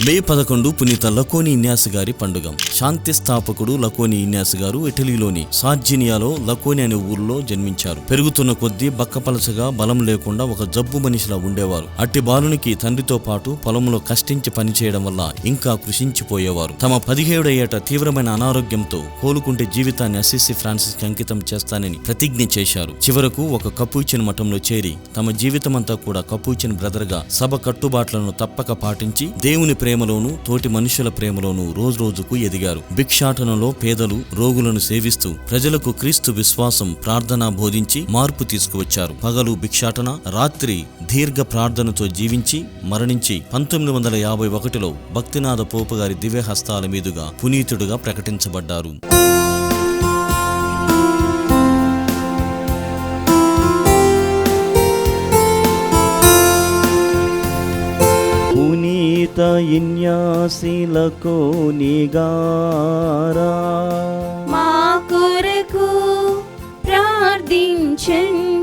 మే 11 పునీత లకోని ఇన్యాస్ గారి పండుగ. శాంతి స్థాపకుడు లకోని ఇన్యాస్ గారు ఇటలీలోని సార్జినియాలో లకోని అనే ఊరిలో జన్మించారు. పెరుగుతున్న కొద్దీ బక్కపలసగా బలం లేకుండా ఒక జబ్బు మనిషిలా ఉండేవారు. అట్టి బాలునికి తండ్రితో పాటు పొలంలో కష్టించి పనిచేయడం వల్ల ఇంకా కృషించిపోయేవారు. తమ 17వ ఏట తీవ్రమైన అనారోగ్యంతో కోలుకుంటే జీవితాన్ని అసిసి ఫ్రాన్సిస్ కి అంకితం చేస్తానని ప్రతిజ్ఞ చేశారు. చివరకు ఒక కపూచిన్ మఠంలో చేరి తమ జీవితమంతా కూడా కపూచిన్ బ్రదర్ గా సభ కట్టుబాట్లను తప్పక పాటించి దేవుని ప్రేమలోను తోటి మనుషుల ప్రేమలోను రోజు రోజుకు ఎదిగారు. భిక్షాటనలో పేదలు రోగులను సేవిస్తూ ప్రజలకు క్రీస్తు విశ్వాసం ప్రార్థన బోధించి మార్పు తీసుకువచ్చారు. పగలు భిక్షాటన, రాత్రి దీర్ఘ ప్రార్థనతో జీవించి మరణించి 1951లో భక్తినాథ పోపు గారి దివ్య హస్తాల మీదుగా పునీతుడుగా ప్రకటించబడ్డారు. పునీత ఇన్యాసి లకోని గారా మా కొరకు ప్రార్థించండి.